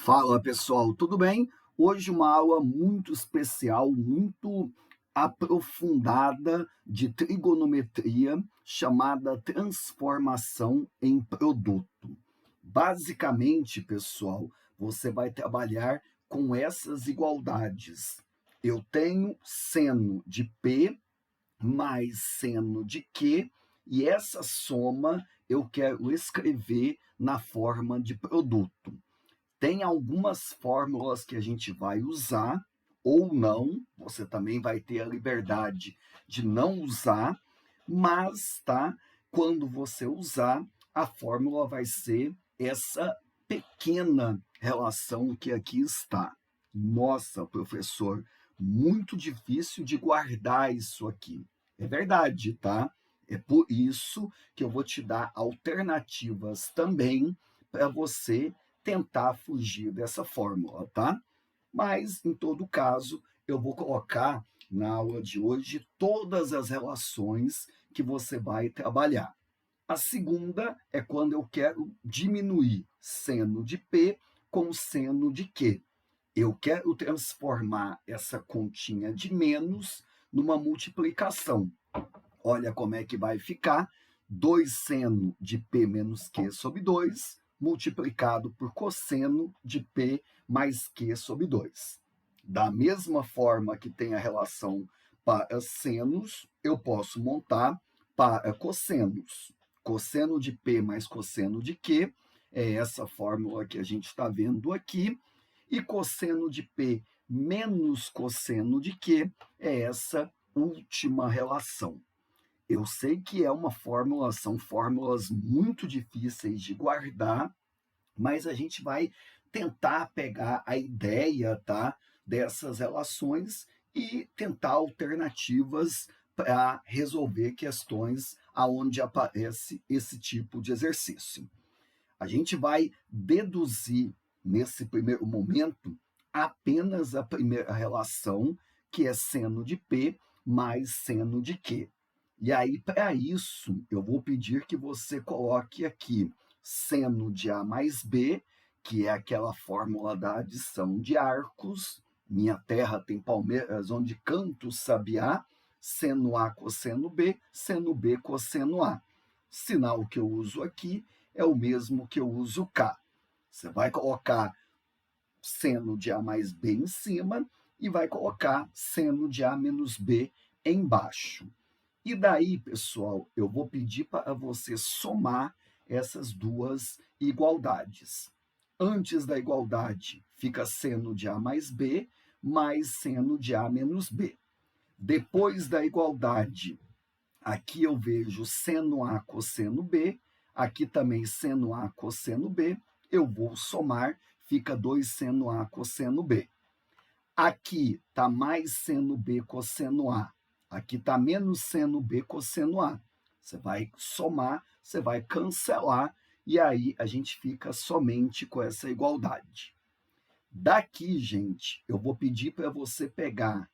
Fala pessoal, tudo bem? Hoje uma aula muito especial, muito aprofundada de trigonometria, chamada transformação em produto. Basicamente, pessoal, você vai trabalhar com essas igualdades. Eu tenho seno de P mais seno de Q, e essa soma eu quero escrever na forma de produto. Tem algumas fórmulas que a gente vai usar ou não, você também vai ter a liberdade de não usar, mas tá, quando você usar, a fórmula vai ser essa pequena relação que aqui está. Nossa, professor, muito difícil de guardar isso aqui. É verdade, tá? É por isso que eu vou te dar alternativas também para você tentar fugir dessa fórmula, tá? Mas, em todo caso, eu vou colocar na aula de hoje todas as relações que você vai trabalhar. A segunda é quando eu quero diminuir seno de P com seno de Q. Eu quero transformar essa continha de menos numa multiplicação. Olha como é que vai ficar: 2 seno de P menos Q sobre 2 multiplicado por cosseno de P mais Q sobre 2. Da mesma forma que tem a relação para senos, eu posso montar para cossenos. Cosseno de P mais cosseno de Q é essa fórmula que a gente está vendo aqui, e cosseno de P menos cosseno de Q é essa última relação. Eu sei que é uma fórmula, são fórmulas muito difíceis de guardar, mas a gente vai tentar pegar a ideia, tá, dessas relações e tentar alternativas para resolver questões aonde aparece esse tipo de exercício. A gente vai deduzir nesse primeiro momento apenas a primeira relação, que é seno de P mais seno de Q. E aí, para isso, eu vou pedir que você coloque aqui seno de A mais B, que é aquela fórmula da adição de arcos. Minha terra tem palmeiras onde canto sabiá, seno A cosseno B, seno B cosseno A. Sinal que eu uso aqui é o mesmo que eu uso cá. Você vai colocar seno de A mais B em cima e vai colocar seno de A menos B embaixo. E daí, pessoal, eu vou pedir para você somar essas duas igualdades. Antes da igualdade, fica seno de A mais B mais seno de A menos B. Depois da igualdade, aqui eu vejo seno A cosseno B, aqui também seno A cosseno B, eu vou somar, fica 2 seno A cosseno B. Aqui está mais seno B cosseno A, aqui está menos seno B cosseno A. Você vai somar, você vai cancelar, e aí a gente fica somente com essa igualdade. Daqui, gente, eu vou pedir para você pegar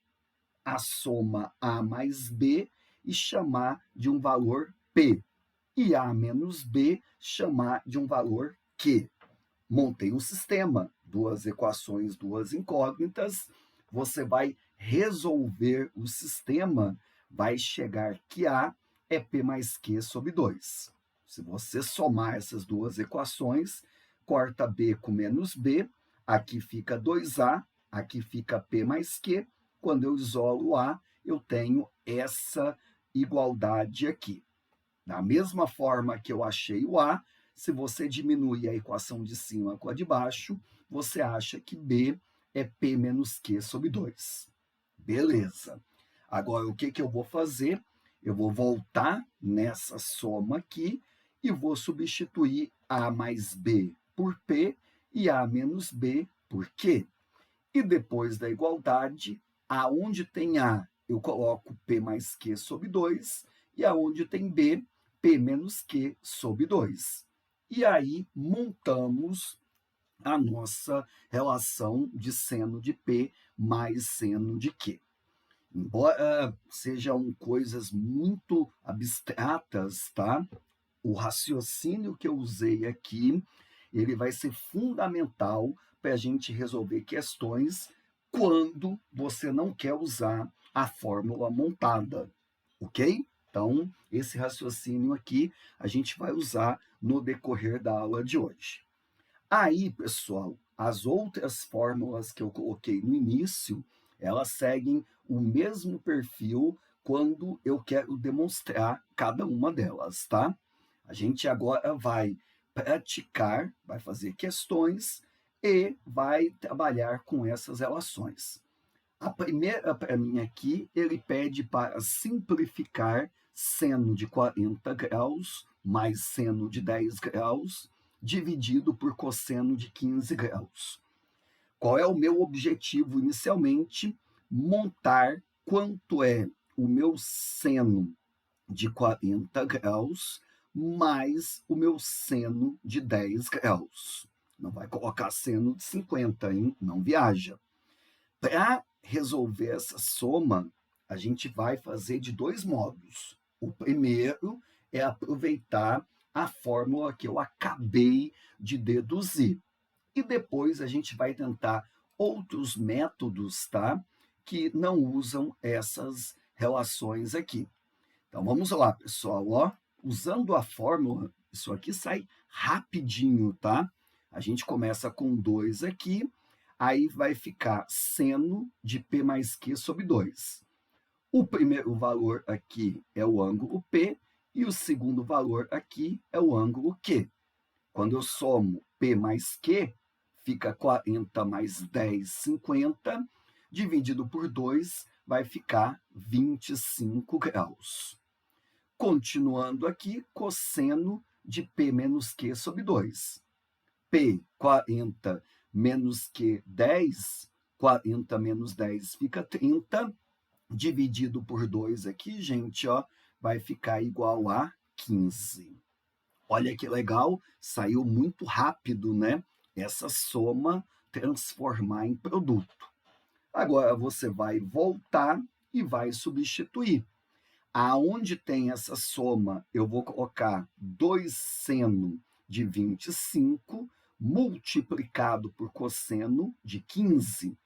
a soma A mais B e chamar de um valor P, e A menos B chamar de um valor Q. Montei um sistema, duas equações, duas incógnitas, você vai resolver o sistema, vai chegar que A é P mais Q sobre 2. Se você somar essas duas equações, corta B com menos B, aqui fica 2A, aqui fica P mais Q. Quando eu isolo A, eu tenho essa igualdade aqui. Da mesma forma que eu achei o A, se você diminuir a equação de cima com a de baixo, você acha que B é P menos Q sobre 2. Beleza. Agora, o que eu vou fazer? Eu vou voltar nessa soma aqui e vou substituir A mais B por P e A menos B por Q. E depois da igualdade, aonde tem A, eu coloco P mais Q sobre 2, e aonde tem B, P menos Q sobre 2. E aí montamos a nossa relação de seno de P mais seno de Q. Embora sejam coisas muito abstratas, tá? O raciocínio que eu usei aqui, ele vai ser fundamental para a gente resolver questões quando você não quer usar a fórmula montada, ok? Então, esse raciocínio aqui a gente vai usar no decorrer da aula de hoje. Aí, pessoal, as outras fórmulas que eu coloquei no início, elas seguem o mesmo perfil quando eu quero demonstrar cada uma delas, tá? A gente agora vai praticar, vai fazer questões e vai trabalhar com essas relações. A primeira, para mim aqui, ele pede para simplificar seno de 40 graus mais seno de 10 graus dividido por cosseno de 15 graus. Qual é o meu objetivo inicialmente? Montar quanto é o meu seno de 40 graus mais o meu seno de 10 graus. Não vai colocar seno de 50, hein? Não viaja. Para resolver essa soma, a gente vai fazer de dois modos. O primeiro é aproveitar a fórmula que eu acabei de deduzir. E depois a gente vai tentar outros métodos, tá? Que não usam essas relações aqui. Então vamos lá, pessoal, ó. Usando a fórmula, isso aqui sai rapidinho, tá? A gente começa com 2 aqui, aí vai ficar seno de P mais Q sobre 2. O primeiro valor aqui é o ângulo P e o segundo valor aqui é o ângulo Q. Quando eu somo P mais Q, fica 40 mais 10, 50, dividido por 2, vai ficar 25 graus. Continuando aqui, cosseno de P menos Q sobre 2. P, 40 menos Q, 10. 40 menos 10 fica 30. Dividido por 2 aqui, gente, ó, vai ficar igual a 15. Olha que legal, saiu muito rápido, né? Essa soma transformar em produto. Agora você vai voltar e vai substituir. Aonde tem essa soma, eu vou colocar 2 seno de 25 multiplicado por cosseno de 15.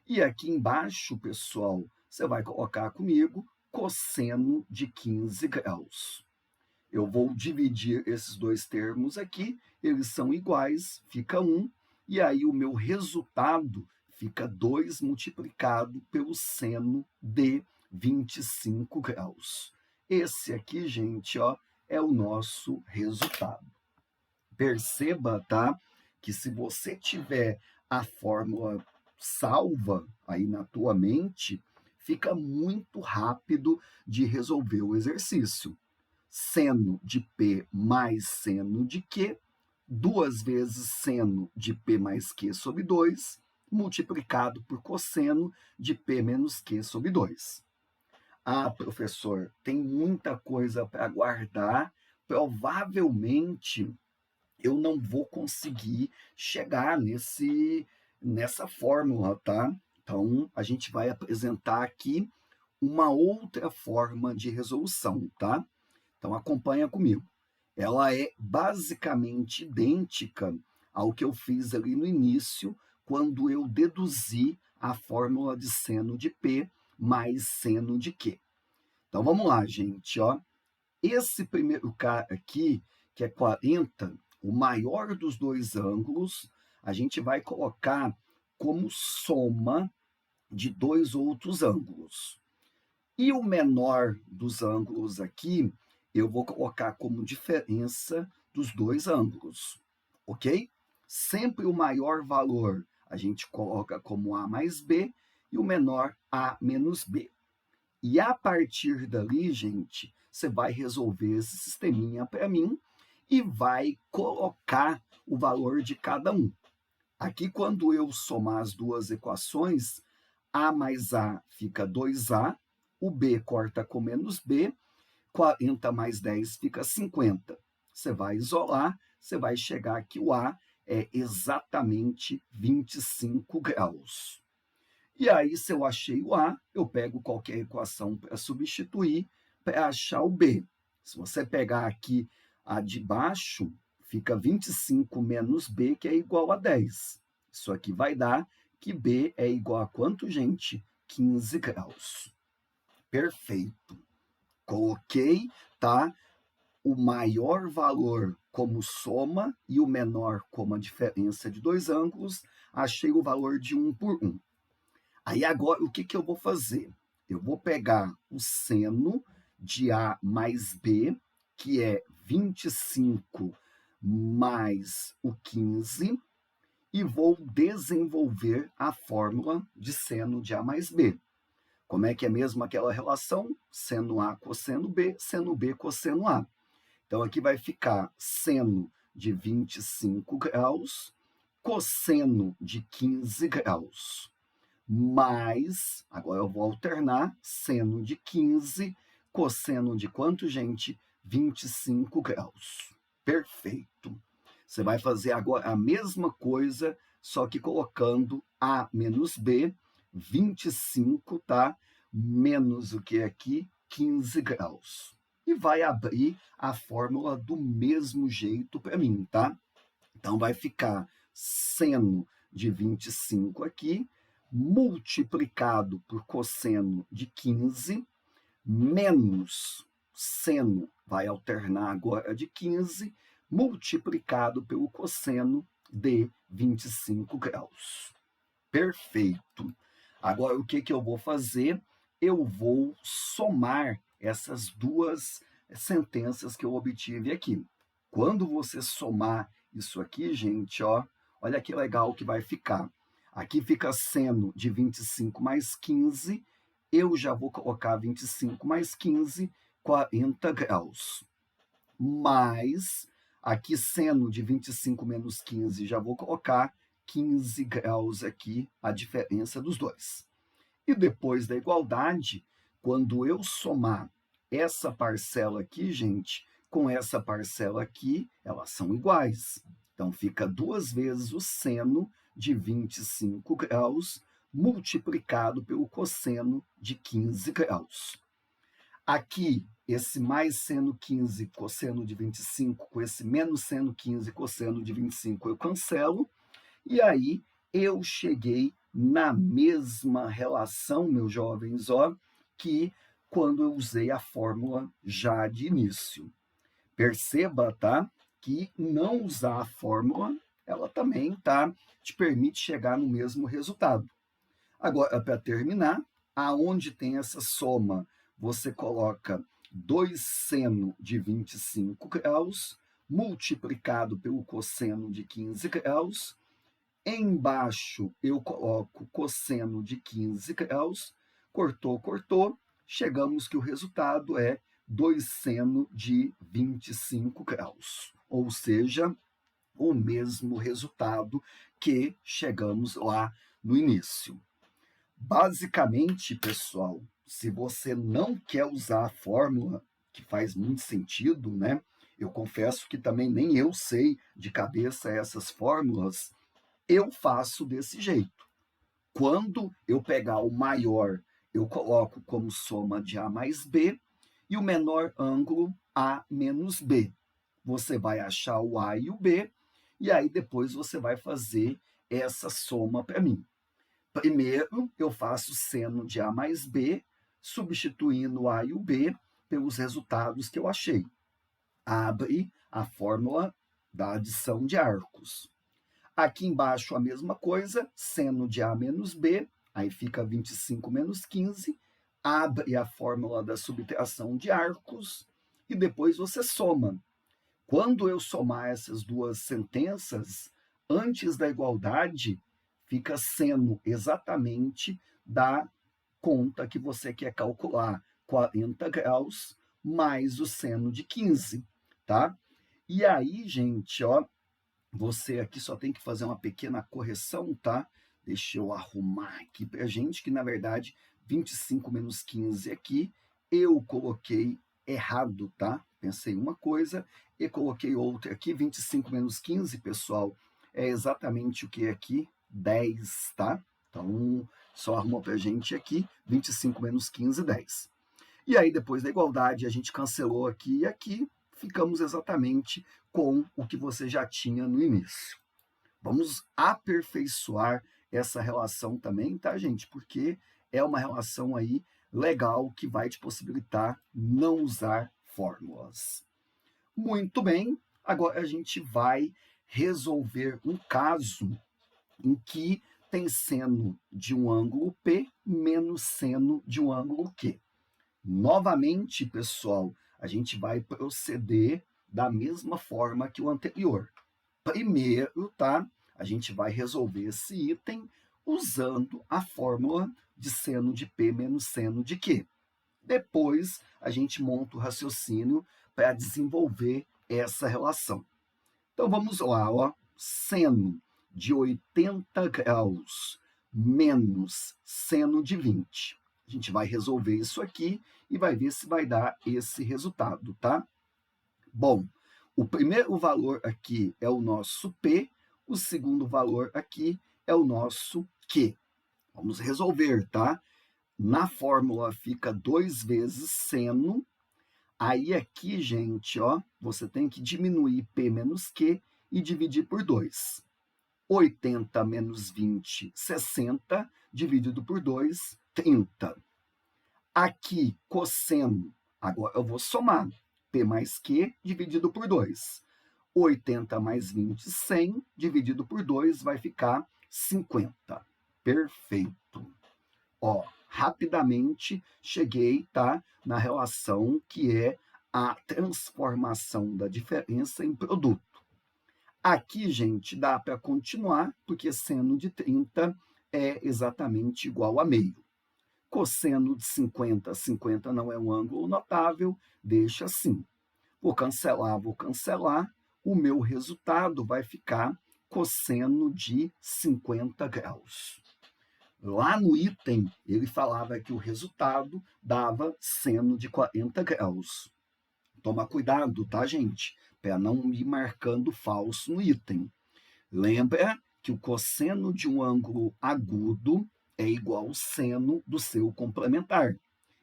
E aqui embaixo, pessoal, você vai colocar comigo cosseno de 15 graus. Eu vou dividir esses dois termos aqui, eles são iguais, fica 1, e aí o meu resultado fica 2 multiplicado pelo seno de 25 graus. Esse aqui, gente, ó, é o nosso resultado. Perceba, tá, que se você tiver a fórmula salva aí na tua mente, fica muito rápido de resolver o exercício. Seno de P mais seno de Q, 2 vezes seno de P mais Q sobre 2, multiplicado por cosseno de P menos Q sobre 2. Ah, professor, tem muita coisa para guardar, provavelmente eu não vou conseguir chegar nessa fórmula, tá? Então, a gente vai apresentar aqui uma outra forma de resolução, tá? Então, acompanha comigo. Ela é basicamente idêntica ao que eu fiz ali no início, quando eu deduzi a fórmula de seno de P mais seno de Q. Então, vamos lá, gente, ó. Esse primeiro cara aqui, que é 40, o maior dos dois ângulos, a gente vai colocar como soma de dois outros ângulos. E o menor dos ângulos aqui, eu vou colocar como diferença dos dois ângulos, ok? Sempre o maior valor a gente coloca como A mais B e o menor A menos B. E a partir dali, gente, você vai resolver esse sisteminha para mim e vai colocar o valor de cada um. Aqui, quando eu somar as duas equações, A mais A fica 2A, o B corta com menos B, 40 mais 10 fica 50. Você vai isolar, você vai chegar que o A é exatamente 25 graus. E aí, se eu achei o A, eu pego qualquer equação para substituir para achar o B. Se você pegar aqui a de baixo, fica 25 menos B, que é igual a 10. Isso aqui vai dar que B é igual a quanto, gente? 15 graus. Perfeito. Coloquei, tá? O maior valor como soma e o menor como a diferença de dois ângulos. Achei o valor de 1 por 1. Aí agora, o que eu vou fazer? Eu vou pegar o seno de A mais B, que é 25 mais o 15, e vou desenvolver a fórmula de seno de A mais B. Como é que é mesmo aquela relação? Seno A cosseno B, seno B cosseno A. Então, aqui vai ficar seno de 25 graus, cosseno de 15 graus, mais, agora eu vou alternar, seno de 15, cosseno de quanto, gente? 25 graus. Perfeito. Você vai fazer agora a mesma coisa, só que colocando A menos B, 25, tá? Menos o que aqui? 15 graus. E vai abrir a fórmula do mesmo jeito para mim, tá? Então, vai ficar seno de 25 aqui, multiplicado por cosseno de 15, menos seno, vai alternar agora de 15, multiplicado pelo cosseno de 25 graus. Perfeito. Agora, o que eu vou fazer? Eu vou somar essas duas sentenças que eu obtive aqui. Quando você somar isso aqui, gente, ó, olha que legal que vai ficar. Aqui fica seno de 25 mais 15, eu já vou colocar 25 mais 15, 40 graus. Mais, aqui seno de 25 menos 15, já vou colocar 15 graus aqui, a diferença dos dois. E depois da igualdade, quando eu somar essa parcela aqui, gente, com essa parcela aqui, elas são iguais. Então, fica 2 vezes o seno de 25 graus multiplicado pelo cosseno de 15 graus. Aqui, esse mais seno 15, cosseno de 25, com esse menos seno 15, cosseno de 25, eu cancelo. E aí, eu cheguei na mesma relação, meus jovens, ó, que quando eu usei a fórmula já de início. Perceba, tá, que não usar a fórmula, ela também, tá, te permite chegar no mesmo resultado. Agora, para terminar, aonde tem essa soma, você coloca 2 seno de 25 graus, multiplicado pelo cosseno de 15 graus. Embaixo, eu coloco cosseno de 15 graus. Cortou, cortou. Chegamos que o resultado é 2 seno de 25 graus. Ou seja, o mesmo resultado que chegamos lá no início. Basicamente, pessoal, se você não quer usar a fórmula, que faz muito sentido, né? Eu confesso que também nem eu sei de cabeça essas fórmulas, eu faço desse jeito. Quando eu pegar o maior, eu coloco como soma de A mais B, e o menor ângulo, A menos B. Você vai achar o A e o B, e aí depois você vai fazer essa soma para mim. Primeiro, eu faço seno de A mais B, substituindo o A e o B pelos resultados que eu achei. Abre a fórmula da adição de arcos. Aqui embaixo a mesma coisa, seno de A menos B, aí fica 25 menos 15, abre a fórmula da subtração de arcos e depois você soma. Quando eu somar essas duas sentenças, antes da igualdade, fica seno exatamente da conta que você quer calcular, 40 graus mais o seno de 15, tá? E aí, gente, ó, você aqui só tem que fazer uma pequena correção, tá? Deixa eu arrumar aqui pra gente, que na verdade 25 menos 15 aqui, eu coloquei errado, tá? Pensei uma coisa e coloquei outra aqui. 25 menos 15, pessoal, é exatamente o que aqui? 10, tá? Então, só arrumou pra gente aqui, 25 menos 15, 10. E aí, depois da igualdade, a gente cancelou aqui e aqui, ficamos exatamente com o que você já tinha no início. Vamos aperfeiçoar essa relação também, tá, gente? Porque é uma relação aí legal que vai te possibilitar não usar fórmulas. Muito bem, agora a gente vai resolver um caso em que tem seno de um ângulo P menos seno de um ângulo Q. Novamente, pessoal, a gente vai proceder da mesma forma que o anterior. Primeiro, tá? A gente vai resolver esse item usando a fórmula de seno de P menos seno de Q. Depois, a gente monta o raciocínio para desenvolver essa relação. Então, vamos lá, ó. Seno de 80 graus menos seno de 20. A gente vai resolver isso aqui e vai ver se vai dar esse resultado, tá? Bom, o primeiro valor aqui é o nosso P, o segundo valor aqui é o nosso Q. Vamos resolver, tá? Na fórmula fica 2 vezes seno. Aí aqui, gente, ó, você tem que diminuir P menos Q e dividir por 2. 80 menos 20, 60, dividido por 2, 30. Aqui, cosseno, agora eu vou somar. P mais Q dividido por 2. 80 mais 20, 100, dividido por 2, vai ficar 50. Perfeito. Ó, rapidamente cheguei, tá, na relação que é a transformação da diferença em produto. Aqui, gente, dá para continuar, porque seno de 30 é exatamente igual a meio. Cosseno de 50, 50 não é um ângulo notável, deixa assim. Vou cancelar, o meu resultado vai ficar cosseno de 50 graus. Lá no item, ele falava que o resultado dava seno de 40 graus. Toma cuidado, tá, gente? Para não ir marcando falso no item. Lembra que o cosseno de um ângulo agudo é igual ao seno do seu complementar.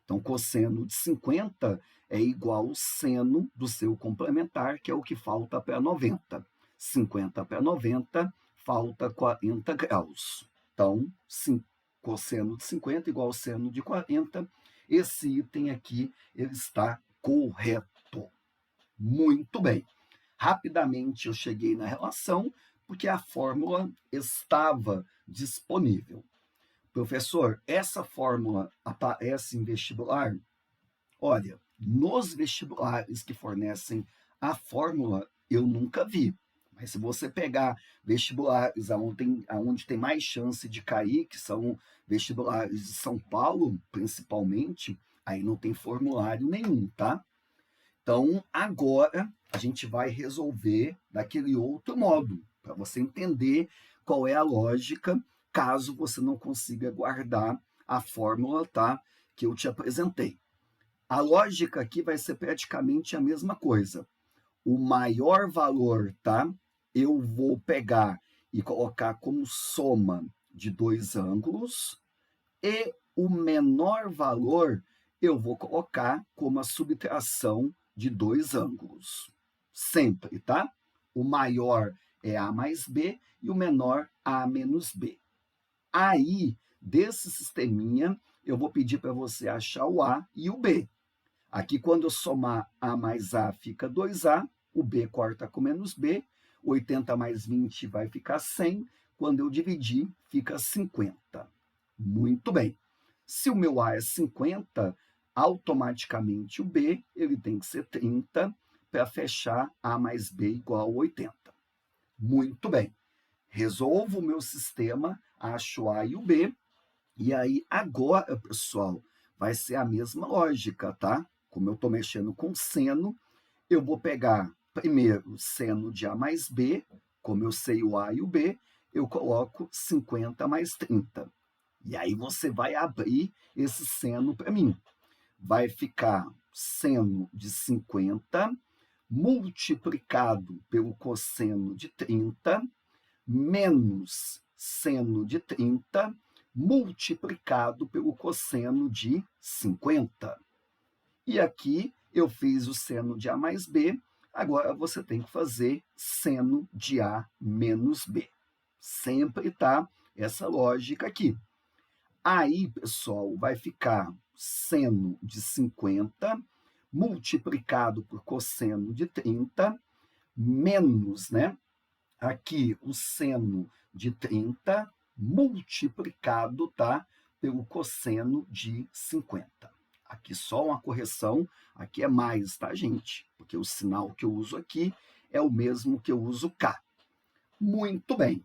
Então, cosseno de 50 é igual ao seno do seu complementar, que é o que falta para 90. 50 para 90, falta 40 graus. Então, cosseno de 50 igual ao seno de 40. Esse item aqui ele está correto. Muito bem. Rapidamente eu cheguei na relação, porque a fórmula estava disponível. Professor, essa fórmula aparece em vestibular? Olha, nos vestibulares que fornecem a fórmula, eu nunca vi. Mas se você pegar vestibulares onde tem mais chance de cair, que são vestibulares de São Paulo, principalmente, aí não tem formulário nenhum, tá? Então, agora a gente vai resolver daquele outro modo, para você entender qual é a lógica, caso você não consiga guardar a fórmula, tá, que eu te apresentei. A lógica aqui vai ser praticamente a mesma coisa. O maior valor, tá, eu vou pegar e colocar como soma de dois ângulos, e o menor valor eu vou colocar como a subtração de dois ângulos. Sempre, tá? O maior é A mais B e o menor A menos B. Aí, desse sisteminha, eu vou pedir para você achar o A e o B. Aqui, quando eu somar A mais A, fica 2A, o B corta com menos B, 80 mais 20 vai ficar 100, quando eu dividir, fica 50. Muito bem. Se o meu A é 50, automaticamente o B ele tem que ser 30 para fechar A mais B igual a 80. Muito bem. Resolvo o meu sistema, acho A e o B, e aí agora, pessoal, vai ser a mesma lógica, tá? Como eu estou mexendo com seno, eu vou pegar primeiro seno de A mais B, como eu sei o A e o B, eu coloco 50 mais 30. E aí você vai abrir esse seno para mim. Vai ficar seno de 50 multiplicado pelo cosseno de 30 menos seno de 30 multiplicado pelo cosseno de 50. E aqui eu fiz o seno de A mais B, Agora você tem que fazer seno de A menos B. Sempre tá essa lógica aqui. Aí, pessoal, vai ficar seno de 50 multiplicado por cosseno de 30 menos, né? Aqui o seno de 30 multiplicado, tá? Pelo cosseno de 50. Aqui só uma correção, aqui é mais, tá, gente? Porque o sinal que eu uso aqui é o mesmo que eu uso cá. Muito bem.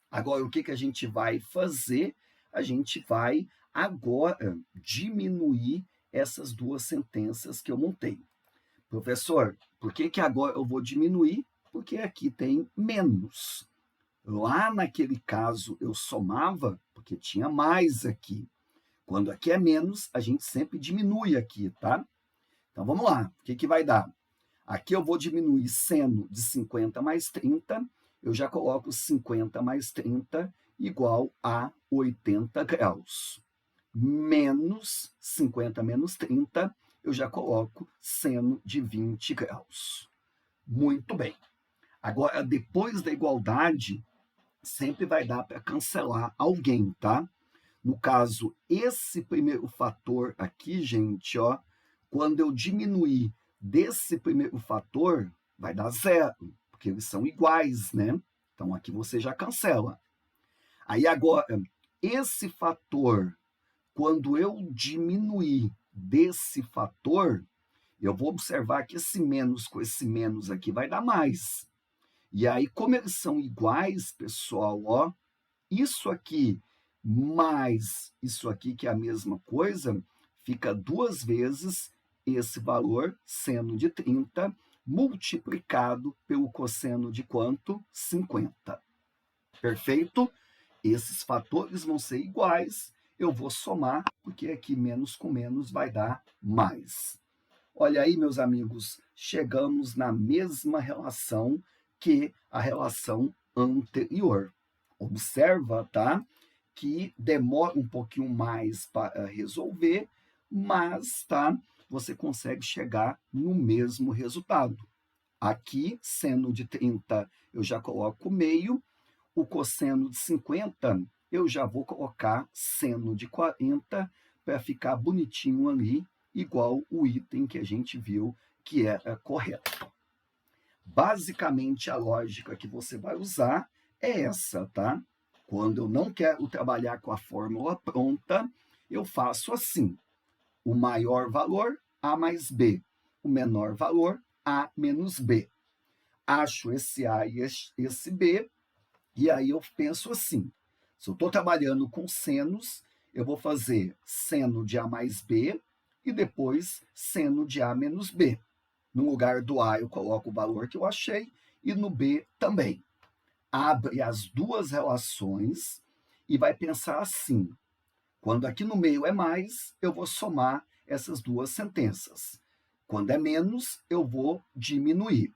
Agora, o que que a gente vai fazer? A gente vai agora diminuir essas duas sentenças que eu montei. Professor, por que que agora eu vou diminuir? Porque aqui tem menos. Lá naquele caso eu somava, porque tinha mais aqui. Quando aqui é menos, a gente sempre diminui aqui, tá? Então vamos lá, o que que vai dar? Aqui eu vou diminuir seno de 50 mais 30, eu já coloco 50 mais 30 igual a 80 graus. Menos 50 menos 30, eu já coloco seno de 20 graus. Muito bem. Agora, depois da igualdade, sempre vai dar para cancelar alguém, tá? No caso, esse primeiro fator aqui, gente, ó, quando eu diminuir desse primeiro fator, vai dar zero, porque eles são iguais, né? Então, aqui você já cancela. Aí, agora, esse fator, quando eu diminuir desse fator, eu vou observar que esse menos com esse menos aqui vai dar mais. E aí, como eles são iguais, pessoal, ó, isso aqui mais isso aqui, que é a mesma coisa, fica duas vezes esse valor, seno de 30, multiplicado pelo cosseno de quanto? 50. Perfeito? Esses fatores vão ser iguais, eu vou somar, porque aqui menos com menos vai dar mais. Olha aí, meus amigos, chegamos na mesma relação que a relação anterior. Observa, tá? Que demora um pouquinho mais para resolver, mas, tá? Você consegue chegar no mesmo resultado. Aqui, seno de 30, eu já coloco meio, o cosseno de 50, eu já vou colocar seno de 40 para ficar bonitinho ali, igual o item que a gente viu que era correto. Basicamente, a lógica que você vai usar é essa, tá? Quando eu não quero trabalhar com a fórmula pronta, eu faço assim. O maior valor, A mais B. O menor valor, A menos B. Acho esse A e esse B, e aí eu penso assim. Se eu estou trabalhando com senos, eu vou fazer seno de A mais B e depois seno de A menos B. No lugar do A, eu coloco o valor que eu achei e no B também. Abre as duas relações e vai pensar assim. Quando aqui no meio é mais, eu vou somar essas duas sentenças. Quando é menos, eu vou diminuir.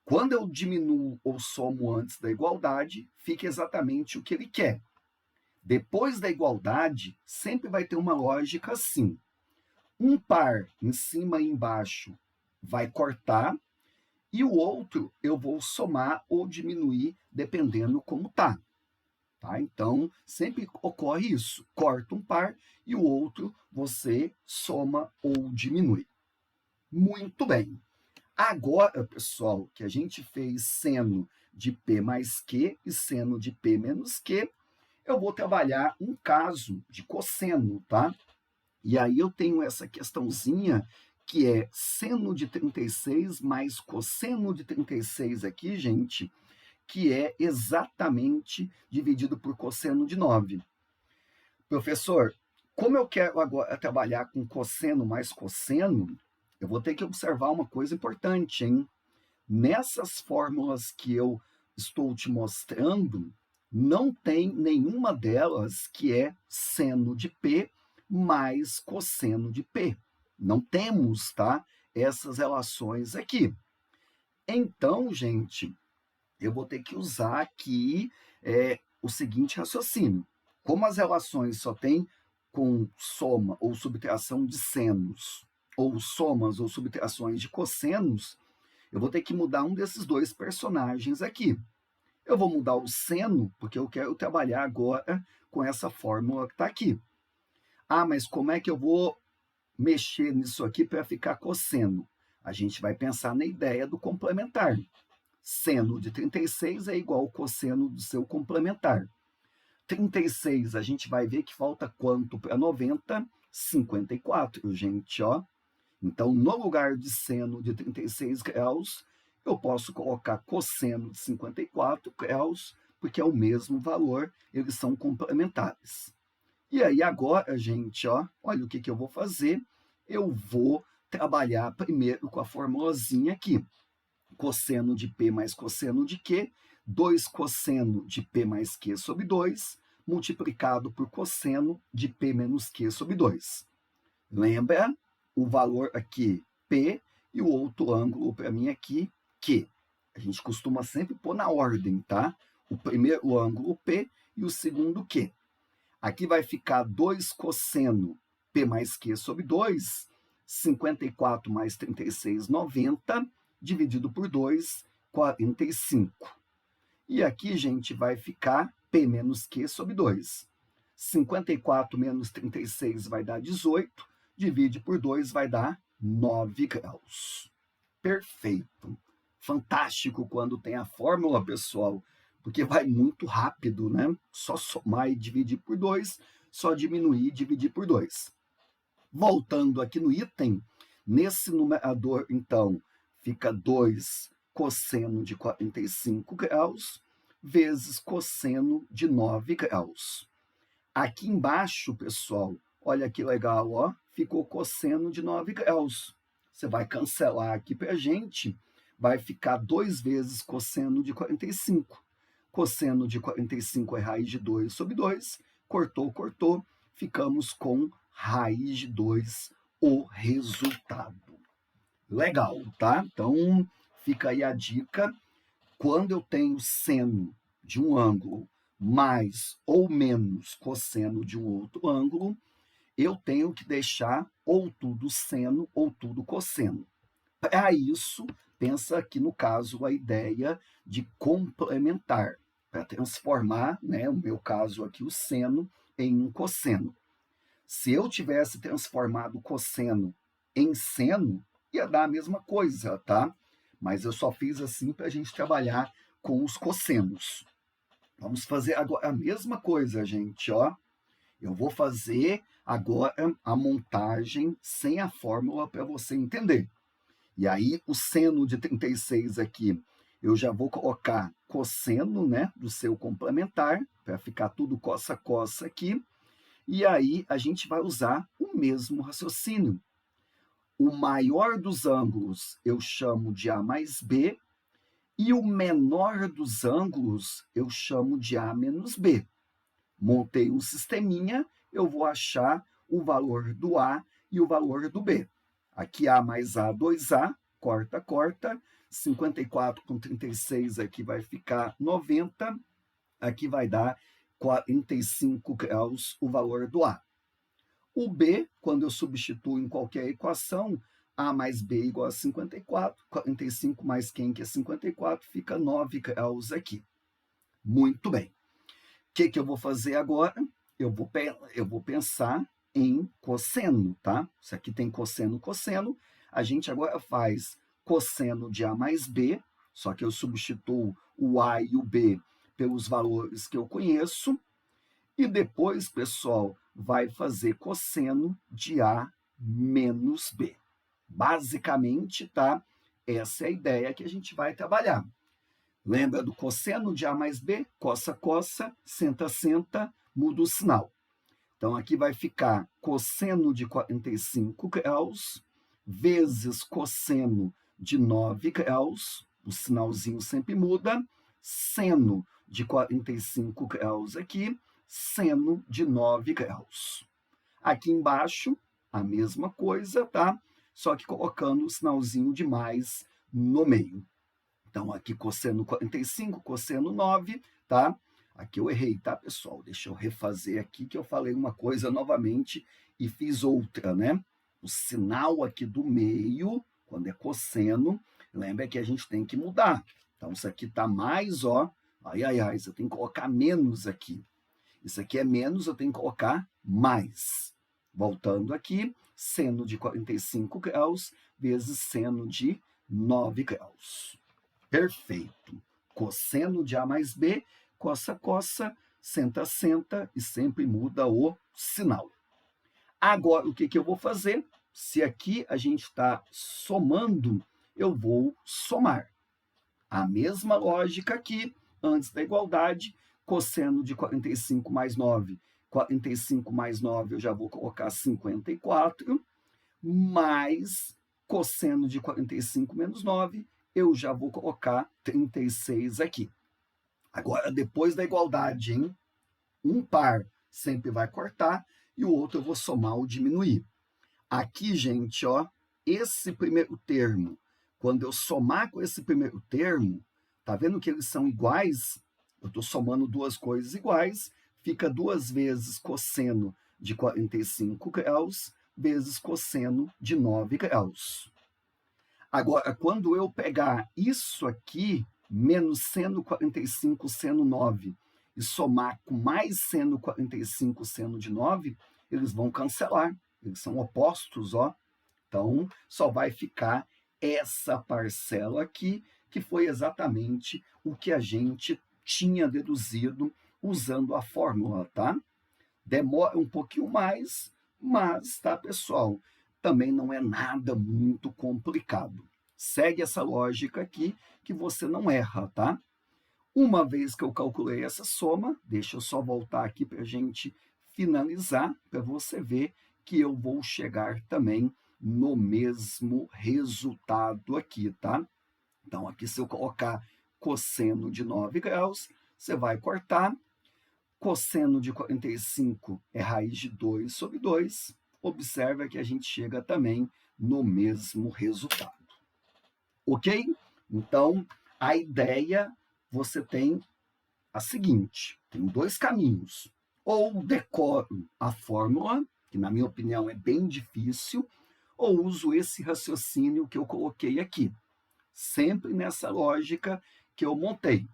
Quando eu diminuo ou somo antes da igualdade, fica exatamente o que ele quer. Depois da igualdade, sempre vai ter uma lógica assim. Um par em cima e embaixo vai cortar, e o outro eu vou somar ou diminuir, dependendo como tá. Então, sempre ocorre isso. Corta um par e o outro você soma ou diminui. Muito bem. Agora, pessoal, que a gente fez seno de P mais Q e seno de P menos Q, eu vou trabalhar um caso de cosseno, tá? E aí eu tenho essa questãozinha que é seno de 36 mais cosseno de 36 aqui, gente, que é exatamente dividido por cosseno de 9. Professor, como eu quero agora trabalhar com cosseno mais cosseno, eu vou ter que observar uma coisa importante, hein? Nessas fórmulas que eu estou te mostrando, não tem nenhuma delas que é seno de P mais cosseno de P. Não temos, tá? Essas relações aqui. Então, gente, eu vou ter que usar aqui o seguinte raciocínio. Como as relações só têm com soma ou subtração de senos, ou somas ou subtrações de cossenos, eu vou ter que mudar um desses dois personagens aqui. Eu vou mudar o seno, porque eu quero trabalhar agora com essa fórmula que está aqui. Ah, mas como é que eu vou mexer nisso aqui para ficar cosseno? A gente vai pensar na ideia do complementar. Seno de 36 é igual ao cosseno do seu complementar. 36, a gente vai ver que falta quanto para 90? 54, gente, ó. Então, no lugar de seno de 36 graus, eu posso colocar cosseno de 54 graus, porque é o mesmo valor, eles são complementares. E aí agora, gente, ó, olha o que eu vou fazer. Eu vou trabalhar primeiro com a formulazinha aqui. Cosseno de P mais cosseno de Q, 2 cosseno de P mais Q sobre 2, multiplicado por cosseno de P menos Q sobre 2. Lembra? O valor aqui, P, e o outro ângulo para mim aqui, Q. A gente costuma sempre pôr na ordem, tá? O primeiro ângulo, P, e o segundo, Q. Aqui vai ficar 2 cosseno P mais Q sobre 2, 54 mais 36, 90, dividido por 2, 45. E aqui, gente, vai ficar P menos Q sobre 2. 54 menos 36 vai dar 18, divide por 2 vai dar 9 graus. Perfeito. Fantástico quando tem a fórmula, pessoal, porque vai muito rápido, né? Só somar e dividir por 2, só diminuir e dividir por 2. Voltando aqui no item, nesse numerador, então, fica 2 cosseno de 45 graus vezes cosseno de 9 graus. Aqui embaixo, pessoal, olha que legal, ó, ficou cosseno de 9 graus. Você vai cancelar aqui para a gente, vai ficar 2 vezes cosseno de 45. Cosseno de 45 é raiz de 2 sobre 2, cortou, cortou, ficamos com raiz de 2, o resultado. Legal, tá? Então, fica aí a dica. Quando eu tenho seno de um ângulo mais ou menos cosseno de um outro ângulo, eu tenho que deixar ou tudo seno ou tudo cosseno. Para isso, pensa aqui no caso a ideia de complementar, para transformar, né, no meu caso aqui, o seno em um cosseno. Se eu tivesse transformado o cosseno em seno, ia dar a mesma coisa, tá? Mas eu só fiz assim para a gente trabalhar com os cossenos. Vamos fazer agora a mesma coisa, gente, ó. Eu vou fazer agora a montagem sem a fórmula para você entender. E aí, o seno de 36 aqui, eu já vou colocar cosseno, né, do seu complementar, para ficar tudo coça-coça aqui. E aí, a gente vai usar o mesmo raciocínio. O maior dos ângulos eu chamo de A mais B, e o menor dos ângulos eu chamo de A menos B. Montei um sisteminha, eu vou achar o valor do A e o valor do B. Aqui A mais A, 2A, corta, corta. 54 com 36 aqui vai ficar 90. Aqui vai dar 45 graus o valor do A. O B, quando eu substituo em qualquer equação, A mais B igual a 54, 45 mais quem que é 54, fica 9 graus aqui. Muito bem. O que eu vou fazer agora? Eu vou pensar em cosseno, tá? Isso aqui tem cosseno, cosseno. A gente agora faz cosseno de A mais B, só que eu substituo o A e o B pelos valores que eu conheço. E depois, pessoal, vai fazer cosseno de A menos B. Basicamente, tá? Essa é a ideia que a gente vai trabalhar. Lembra do cosseno de A mais B? Coça, coça, senta, senta, muda o sinal. Então, aqui vai ficar cosseno de 45 graus vezes cosseno de 9 graus, o sinalzinho sempre muda, seno de 45 graus aqui, seno de 9 graus. Aqui embaixo, a mesma coisa, tá? Só que colocando o sinalzinho de mais no meio. Então, aqui cosseno 45, cosseno 9, tá? Aqui eu errei, tá, pessoal? Deixa eu refazer aqui, que eu falei uma coisa novamente e fiz outra, né? O sinal aqui do meio, quando é cosseno, Lembra que a gente tem que mudar. Então, isso aqui está mais, ó. Ai, ai, ai, eu tenho que colocar menos aqui. Isso aqui é menos, eu tenho que colocar mais. Voltando aqui, seno de 45 graus vezes seno de 9 graus. Perfeito. Cosseno de A mais B, cossa, cossa, senta, senta, e sempre muda o sinal. Agora, o que eu vou fazer? Se aqui a gente está somando, eu vou somar. A mesma lógica aqui, antes da igualdade, cosseno de 45 mais 9. 45 mais 9 eu já vou colocar 54, mais cosseno de 45 menos 9, eu já vou colocar 36 aqui. Agora, depois da igualdade, hein? Um par sempre vai cortar e o outro eu vou somar ou diminuir. Aqui, gente, ó, esse primeiro termo, quando eu somar com esse primeiro termo, tá vendo que eles são iguais? Eu estou somando duas coisas iguais, fica 2 vezes cosseno de 45 graus vezes cosseno de 9 graus. Agora, quando eu pegar isso aqui, menos seno 45, seno 9, e somar com mais seno 45, seno de 9, eles vão cancelar. Eles são opostos, ó. Então, só vai ficar essa parcela aqui, que foi exatamente o que a gente tinha deduzido usando a fórmula, tá? Demora um pouquinho mais, mas, tá, pessoal? Também não é nada muito complicado. Segue essa lógica aqui que você não erra, tá? Uma vez que eu calculei essa soma, deixa eu só voltar aqui para a gente finalizar, para você ver que eu vou chegar também no mesmo resultado aqui, tá? Então, aqui se eu colocar cosseno de 9 graus, você vai cortar. Cosseno de 45 é raiz de 2 sobre 2. Observa que a gente chega também no mesmo resultado. Ok? Então, a ideia, você tem a seguinte, tem 2 caminhos. Ou decoro a fórmula, que na minha opinião é bem difícil, ou uso esse raciocínio que eu coloquei aqui. Sempre nessa lógica que eu montei.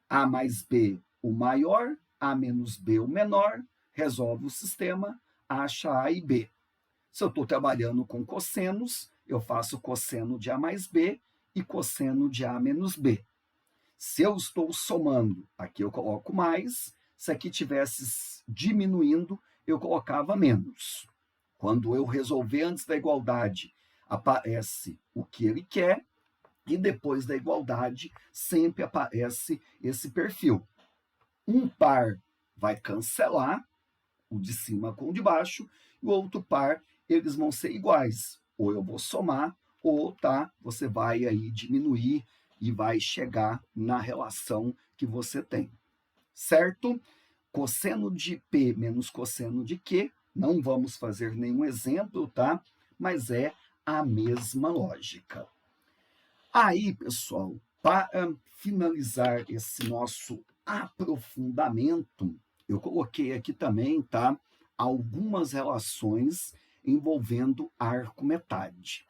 A mais B, o maior, A menos B, o menor, resolve o sistema, acha A e B. Se eu estou trabalhando com cossenos, eu faço cosseno de A mais B e cosseno de A menos B. Se eu estou somando, aqui eu coloco mais. Se aqui tivesse diminuindo, eu colocava menos. Quando eu resolver antes da igualdade, aparece o que ele quer, e depois da igualdade, sempre aparece esse perfil. Um par vai cancelar, o de cima com o de baixo, e o outro par, eles vão ser iguais. Ou eu vou somar, ou tá, você vai aí diminuir e vai chegar na relação que você tem. Certo? Cosseno de P menos cosseno de Q, não vamos fazer nenhum exemplo, tá? Mas é a mesma lógica. Aí, pessoal, para finalizar esse nosso aprofundamento, eu coloquei aqui também, tá, algumas relações envolvendo arco-metade.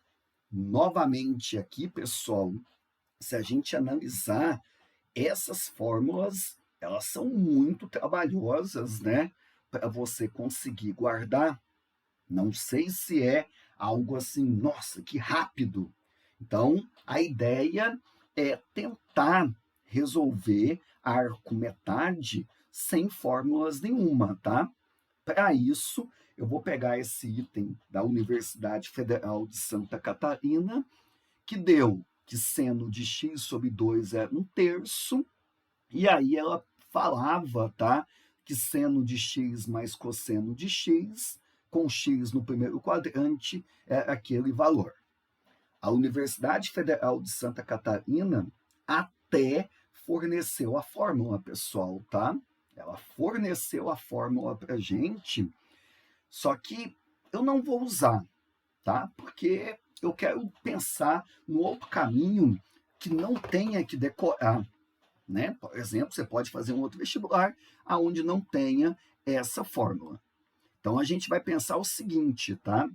Novamente aqui, pessoal, se a gente analisar essas fórmulas, elas são muito trabalhosas, né, para você conseguir guardar. Não sei se é algo assim, nossa, que rápido. Então, a ideia é tentar resolver a arco-metade sem fórmulas nenhuma, tá? Para isso, eu vou pegar esse item da Universidade Federal de Santa Catarina, que deu que seno de x sobre 2 é 1/3, e aí ela falava, tá, que seno de x mais cosseno de x, com x no primeiro quadrante, é aquele valor. A Universidade Federal de Santa Catarina até forneceu a fórmula, pessoal, tá? Ela forneceu a fórmula para a gente, só que eu não vou usar, tá? Porque eu quero pensar no outro caminho que não tenha que decorar, né? Por exemplo, você pode fazer um outro vestibular aonde não tenha essa fórmula. Então, a gente vai pensar o seguinte, tá?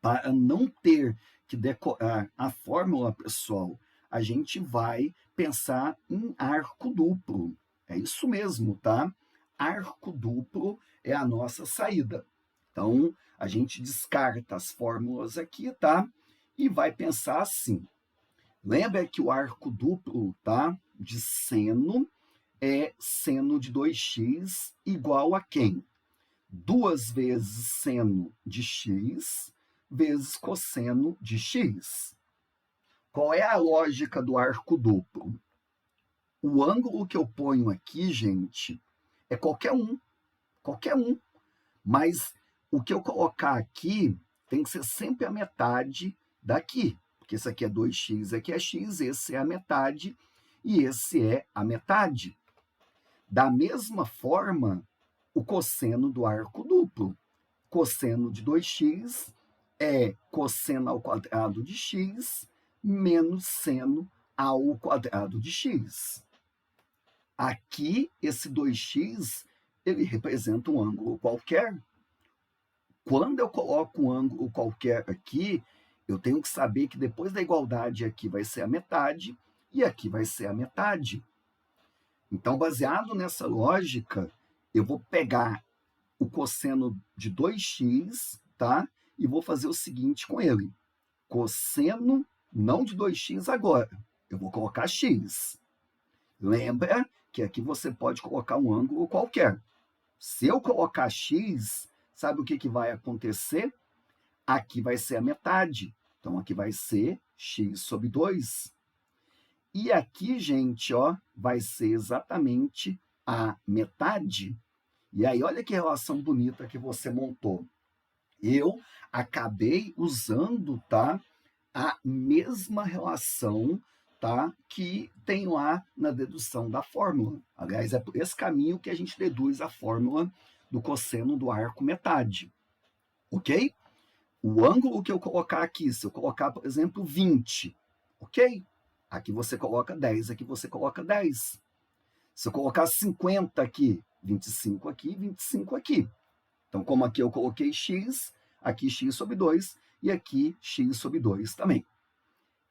Para não ter que decorar a fórmula, pessoal, a gente vai pensar em arco duplo. É isso mesmo, tá? Arco duplo é a nossa saída. Então, a gente descarta as fórmulas aqui, tá? E vai pensar assim. Lembra que o arco duplo, tá? De seno é seno de 2x igual a quem? 2 vezes seno de x vezes cosseno de x. Qual é a lógica do arco duplo? O ângulo que eu ponho aqui, gente, é qualquer um. Mas o que eu colocar aqui tem que ser sempre a metade daqui, porque isso aqui é 2x, aqui é x, esse é a metade e esse é a metade. Da mesma forma, o cosseno do arco duplo. Cosseno de 2x é cosseno ao quadrado de x menos seno ao quadrado de x. Aqui, esse 2x, ele representa um ângulo qualquer. Quando eu coloco um ângulo qualquer aqui, eu tenho que saber que depois da igualdade aqui vai ser a metade e aqui vai ser a metade. Então, baseado nessa lógica, eu vou pegar o cosseno de 2x, tá? E vou fazer o seguinte com ele. Cosseno não de 2x agora, eu vou colocar x. Lembra que aqui você pode colocar um ângulo qualquer. Se eu colocar x, sabe o que vai acontecer? Aqui vai ser a metade. Então, aqui vai ser x sobre 2. E aqui, gente, ó, vai ser exatamente a metade. E aí, olha que relação bonita que você montou. Eu acabei usando, tá, a mesma relação, tá, que tem lá na dedução da fórmula. Aliás, é por esse caminho que a gente deduz a fórmula do cosseno do arco metade. Ok? O ângulo que eu colocar aqui, se eu colocar, por exemplo, 20, ok? Aqui você coloca 10, aqui você coloca 10. Se eu colocar 50 aqui, 25 aqui, 25 aqui. Então, como aqui eu coloquei x, aqui x sobre 2 e aqui x sobre 2 também.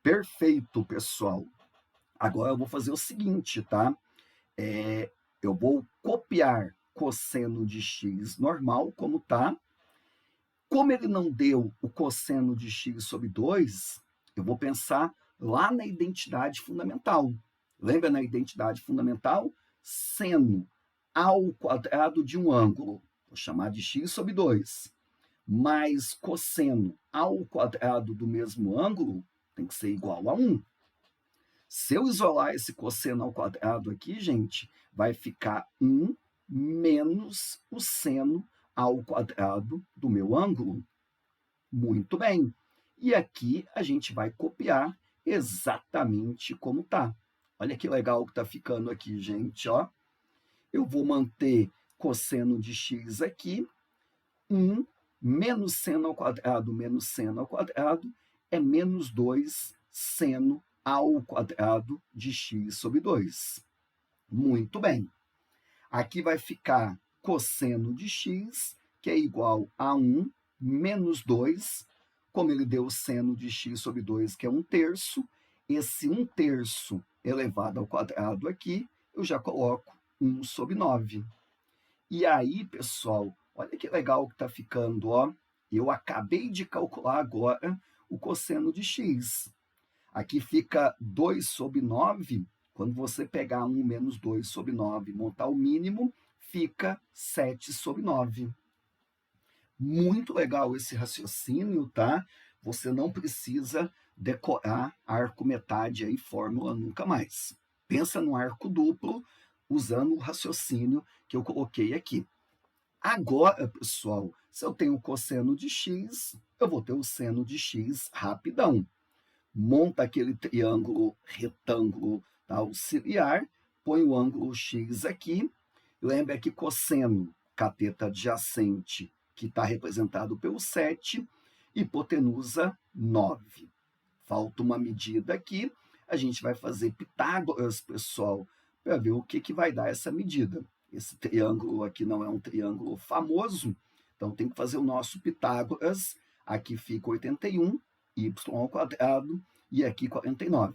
Perfeito, pessoal. Agora eu vou fazer o seguinte, tá? Eu vou copiar cosseno de x normal, como tá. Como ele não deu o cosseno de x sobre 2, eu vou pensar lá na identidade fundamental. Lembra na identidade fundamental? Seno ao quadrado de um ângulo, vou chamar de x sobre 2, mais cosseno ao quadrado do mesmo ângulo, tem que ser igual a 1. Se eu isolar esse cosseno ao quadrado aqui, gente, vai ficar 1 menos o seno ao quadrado do meu ângulo. Muito bem. E aqui a gente vai copiar exatamente como está. Olha que legal que está ficando aqui, gente. Ó. Eu vou manter cosseno de x aqui. 1 menos seno ao quadrado menos seno ao quadrado é menos 2 seno ao quadrado de x sobre 2. Muito bem. Aqui vai ficar cosseno de x, que é igual a 1 menos 2, como ele deu o seno de x sobre 2, que é 1/3, esse 1/3 elevado ao quadrado aqui, eu já coloco 1 sobre 9. E aí, pessoal, olha que legal que está ficando, ó. Eu acabei de calcular agora o cosseno de x. Aqui fica 2 sobre 9, quando você pegar 1 menos 2 sobre 9 e montar o mínimo, fica 7 sobre 9. Muito legal esse raciocínio, tá? Você não precisa decorar arco metade aí, fórmula nunca mais. Pensa no arco duplo usando o raciocínio que eu coloquei aqui. Agora, pessoal, se eu tenho o cosseno de x, eu vou ter o seno de x rapidão. Monta aquele triângulo retângulo auxiliar, põe o ângulo x aqui. Lembra que cosseno, cateto adjacente, que está representado pelo 7, hipotenusa 9. Falta uma medida aqui, a gente vai fazer Pitágoras, pessoal, para ver o que vai dar essa medida. Esse triângulo aqui não é um triângulo famoso, então tem que fazer o nosso Pitágoras. Aqui fica 81, y ao quadrado, e aqui 49.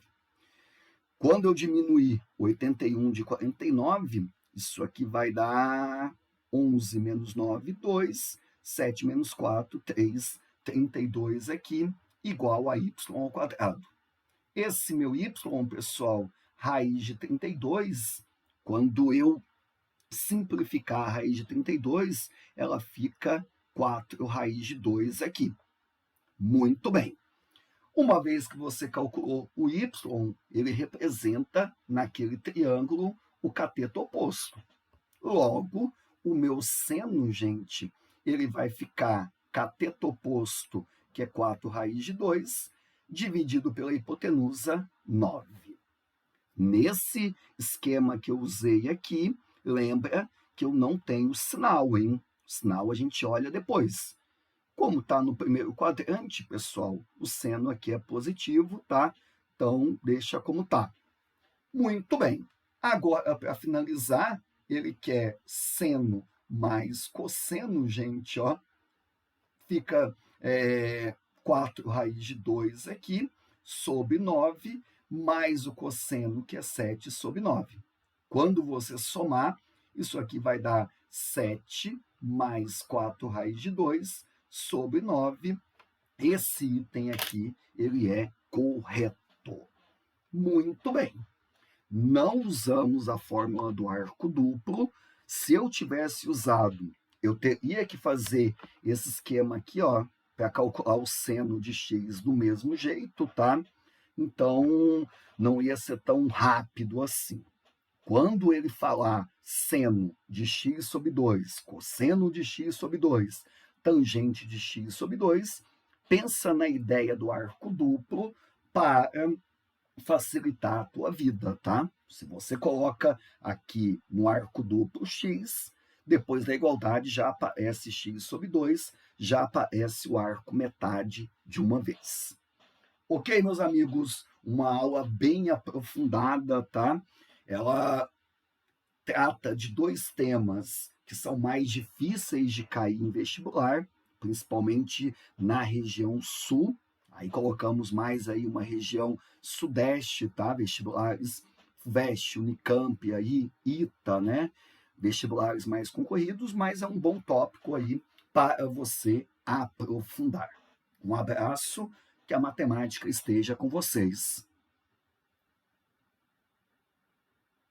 Quando eu diminuir 81 de 49, isso aqui vai dar 11 menos 9, 2, 7 menos 4, 3, 32 aqui, igual a y ao quadrado. Esse meu y, pessoal, raiz de 32, quando eu simplificar a raiz de 32, ela fica 4 raiz de 2 aqui. Muito bem. Uma vez que você calculou o y, ele representa, naquele triângulo, o cateto oposto. Logo, o meu seno, gente, ele vai ficar cateto oposto, que é 4 raiz de 2, dividido pela hipotenusa, 9. Nesse esquema que eu usei aqui, lembra que eu não tenho sinal, hein? O sinal a gente olha depois. Como está no primeiro quadrante, pessoal, o seno aqui é positivo, tá? Então, deixa como está. Muito bem. Agora, para finalizar, ele quer seno mais cosseno, gente, ó. Fica 4 raiz de 2 aqui, sobre 9, mais o cosseno, que é 7 sobre 9. Quando você somar, isso aqui vai dar 7 mais 4 raiz de 2 sobre 9. Esse item aqui, ele é correto. Muito bem. Não usamos a fórmula do arco duplo. Se eu tivesse usado, eu teria que fazer esse esquema aqui, ó, para calcular o seno de x do mesmo jeito, tá? Então, não ia ser tão rápido assim. Quando ele falar seno de x sobre 2, cosseno de x sobre 2, tangente de x sobre 2, pensa na ideia do arco duplo para facilitar a tua vida, tá? Se você coloca aqui no arco duplo x, depois da igualdade já aparece x sobre 2, já aparece o arco metade de uma vez. Ok, meus amigos? Uma aula bem aprofundada, tá? Ela trata de 2 temas que são mais difíceis de cair em vestibular, principalmente na região sul. Aí colocamos mais aí uma região sudeste, tá? Vestibulares FUVEST, Unicamp, aí, ITA, né? Vestibulares mais concorridos, mas é um bom tópico aí para você aprofundar. Um abraço, que a matemática esteja com vocês.